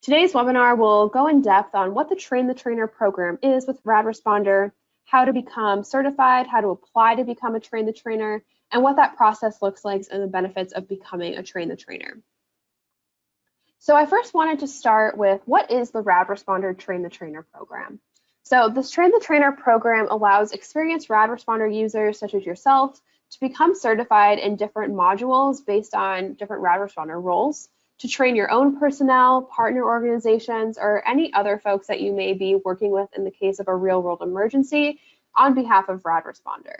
Today's webinar will go in depth on what the Train the Trainer program is with RadResponder, how to become certified, how to apply to become a Train the Trainer, and what that process looks like and the benefits of becoming a Train the Trainer. So I first wanted to start with what is the RadResponder Train the Trainer program. So this Train the Trainer program allows experienced RadResponder users such as yourself to become certified in different modules based on different RadResponder roles, to train your own personnel, partner organizations, or any other folks that you may be working with in the case of a real-world emergency on behalf of RadResponder.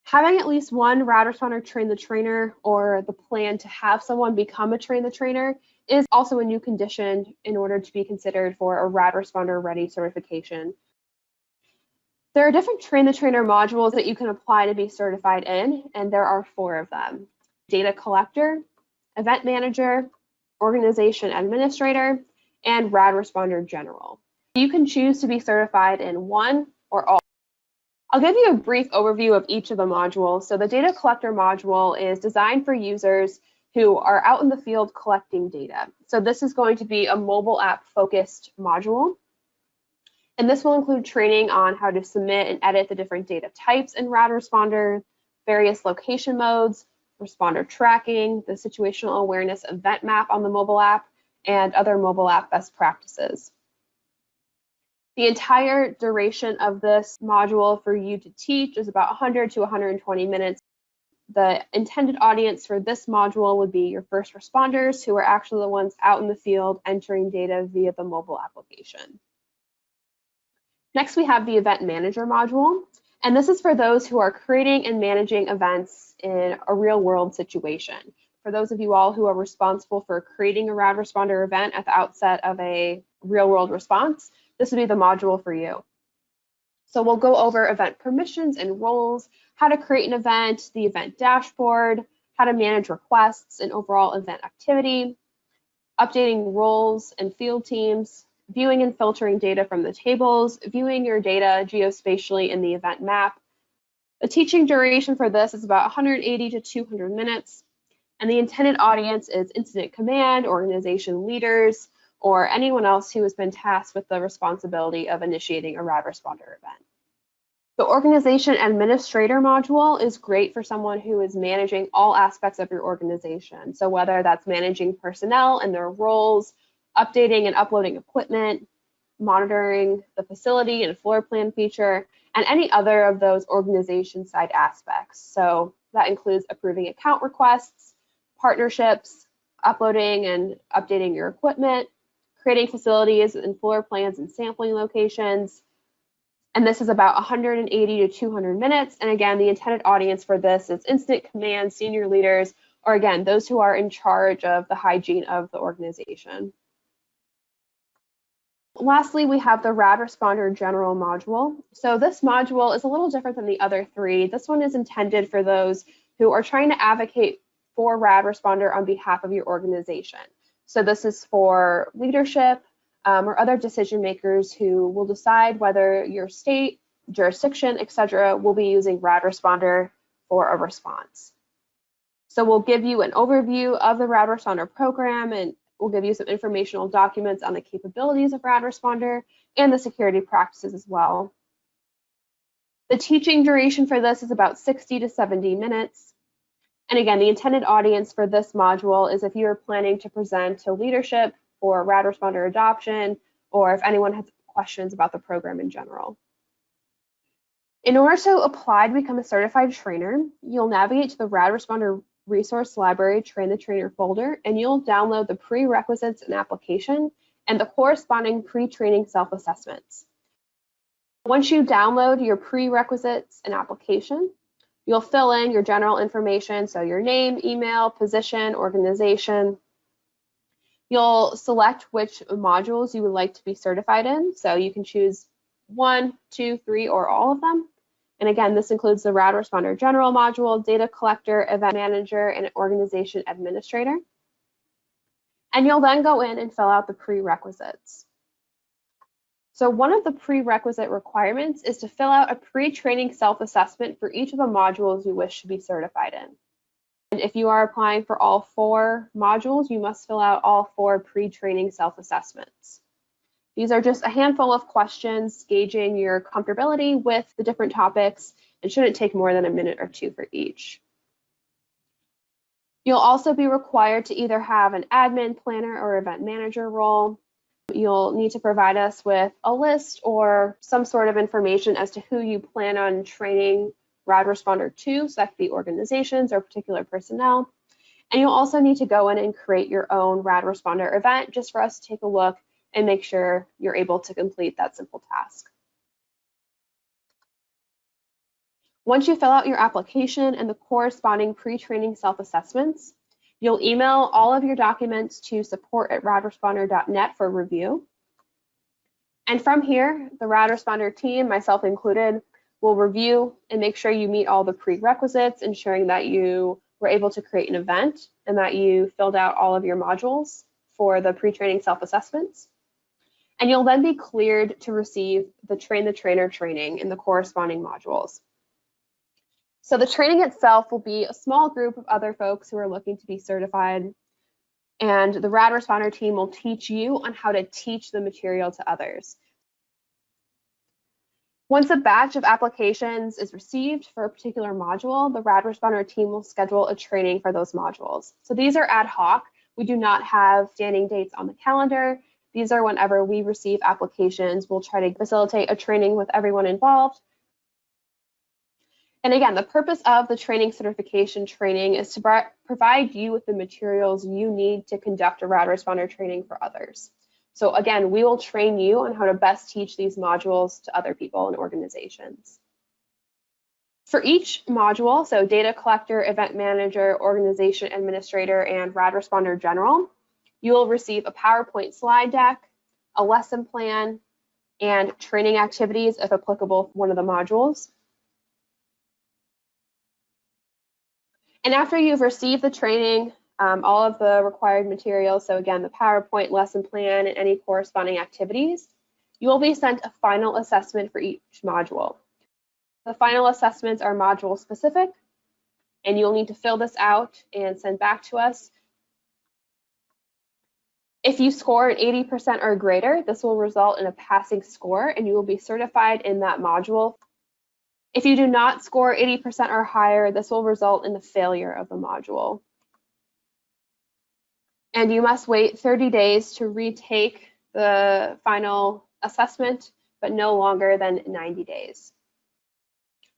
Having at least one RadResponder Train the Trainer or the plan to have someone become a Train the Trainer is also a new condition in order to be considered for a RadResponder Ready certification. There are different Train the Trainer modules that you can apply to be certified in, and there are 4 of them: Data Collector, Event Manager, Organization Administrator, and RadResponder General. You can choose to be certified in one or all. I'll give you a brief overview of each of the modules. So the Data Collector module is designed for users who are out in the field collecting data. So this is going to be a mobile app focused module. And this will include training on how to submit and edit the different data types in RadResponder, various location modes, responder tracking, the situational awareness event map on the mobile app, and other mobile app best practices. The entire duration of this module for you to teach is about 100 to 120 minutes. The intended audience for this module would be your first responders, who are actually the ones out in the field entering data via the mobile application. Next, we have the Event Manager module, and this is for those who are creating and managing events in a real-world situation. For those of you all who are responsible for creating a RadResponder event at the outset of a real-world response, this would be the module for you. So we'll go over event permissions and roles, how to create an event, the event dashboard, how to manage requests and overall event activity, updating roles and field teams, viewing and filtering data from the tables, viewing your data geospatially in the event map. The teaching duration for this is about 180 to 200 minutes, and the intended audience is incident command, organization leaders, or anyone else who has been tasked with the responsibility of initiating a RadResponder event. The Organization Administrator module is great for someone who is managing all aspects of your organization. So whether that's managing personnel and their roles, updating and uploading equipment, monitoring the facility and floor plan feature, and any other of those organization side aspects. So that includes approving account requests, partnerships, uploading and updating your equipment, creating facilities and floor plans and sampling locations. And this is about 180 to 200 minutes. And again, the intended audience for this is incident command, senior leaders, or again, those who are in charge of the hygiene of the organization. Lastly, we have the RadResponder General module. So this module is a little different than the other 3. This one is intended for those who are trying to advocate for RadResponder on behalf of your organization. So this is for leadership or other decision makers who will decide whether your state, jurisdiction, etc. will be using RadResponder for a response. So we'll give you an overview of the RadResponder program, and we'll give you some informational documents on the capabilities of RadResponder and the security practices as well. The teaching duration for this is about 60 to 70 minutes. And again, the intended audience for this module is if you're planning to present to leadership for RadResponder adoption, or if anyone has questions about the program in general. In order to apply to become a certified trainer, you'll navigate to the RadResponder Resource Library Train the Trainer folder, and you'll download the prerequisites and application and the corresponding pre-training self-assessments. Once you download your prerequisites and application, you'll fill in your general information, so your name, email, position, organization. You'll select which modules you would like to be certified in, so you can choose 1, 2, 3, or all of them. And again, this includes the RadResponder General module, Data Collector, Event Manager, and Organization Administrator. And you'll then go in and fill out the prerequisites. So one of the prerequisite requirements is to fill out a pre-training self-assessment for each of the modules you wish to be certified in. And if you are applying for all 4 modules, you must fill out all 4 pre-training self-assessments. These are just a handful of questions gauging your comfortability with the different topics and shouldn't take more than a minute or 2 for each. You'll also be required to either have an admin, planner, or event manager role. You'll need to provide us with a list or some sort of information as to who you plan on training RadResponder to, so that could be organizations or particular personnel. And you'll also need to go in and create your own RadResponder event just for us to take a look and make sure you're able to complete that simple task. Once you fill out your application and the corresponding pre-training self-assessments, you'll email all of your documents to support@radresponder.net for review. And from here, the RadResponder team, myself included, will review and make sure you meet all the prerequisites, ensuring that you were able to create an event and that you filled out all of your modules for the pre-training self-assessments. And you'll then be cleared to receive the Train the Trainer training in the corresponding modules. So the training itself will be a small group of other folks who are looking to be certified, and the RadResponder team will teach you on how to teach the material to others. Once a batch of applications is received for a particular module, the RadResponder team will schedule a training for those modules. So these are ad hoc. We do not have standing dates on the calendar. These are whenever we receive applications, we'll try to facilitate a training with everyone involved. And again, the purpose of the training certification training is to provide you with the materials you need to conduct a RadResponder training for others. So again, we will train you on how to best teach these modules to other people and organizations. For each module, so data collector, event manager, organization administrator, and RadResponder general, you will receive a PowerPoint slide deck, a lesson plan, and training activities if applicable for one of the modules. And after you've received the training, all of the required materials, so again, the PowerPoint, lesson plan, and any corresponding activities, you will be sent a final assessment for each module. The final assessments are module specific, and you'll need to fill this out and send back to us. If you score an 80% or greater, this will result in a passing score, and you will be certified in that module. If you do not score 80% or higher, this will result in the failure of the module. And you must wait 30 days to retake the final assessment, but no longer than 90 days.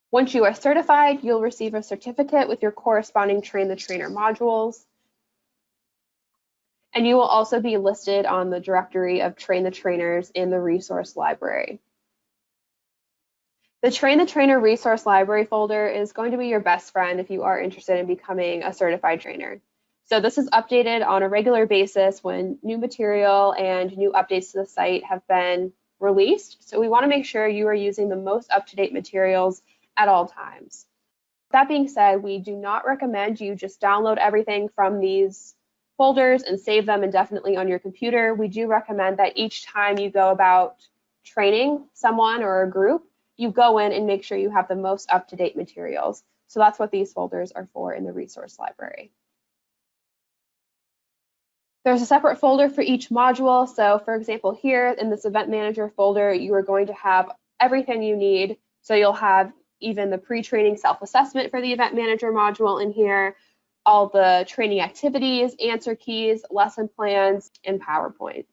Once you are certified, you'll receive a certificate with your corresponding Train the Trainer modules. And you will also be listed on the directory of Train the Trainers in the resource library. The Train the Trainer resource library folder is going to be your best friend if you are interested in becoming a certified trainer. So this is updated on a regular basis when new material and new updates to the site have been released. So we want to make sure you are using the most up-to-date materials at all times. That being said, we do not recommend you just download everything from these folders and save them indefinitely on your computer. We do recommend that each time you go about training someone or a group, you go in and make sure you have the most up-to-date materials. So that's what these folders are for in the resource library. There's a separate folder for each module. So for example, here in this event manager folder, you are going to have everything you need. So you'll have even the pre-training self-assessment for the event manager module in here, all the training activities, answer keys, lesson plans, and PowerPoint.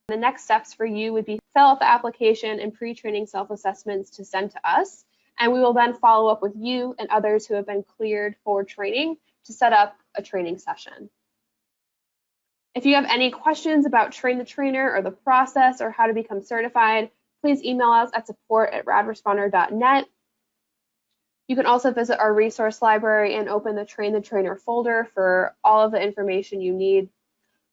The next steps for you would be fill out the application and pre-training self-assessments to send to us, and we will then follow up with you and others who have been cleared for training to set up a training session. If you have any questions about Train the Trainer or the process or how to become certified, please email us at support@radresponder.net. You can also visit our resource library and open the Train the Trainer folder for all of the information you need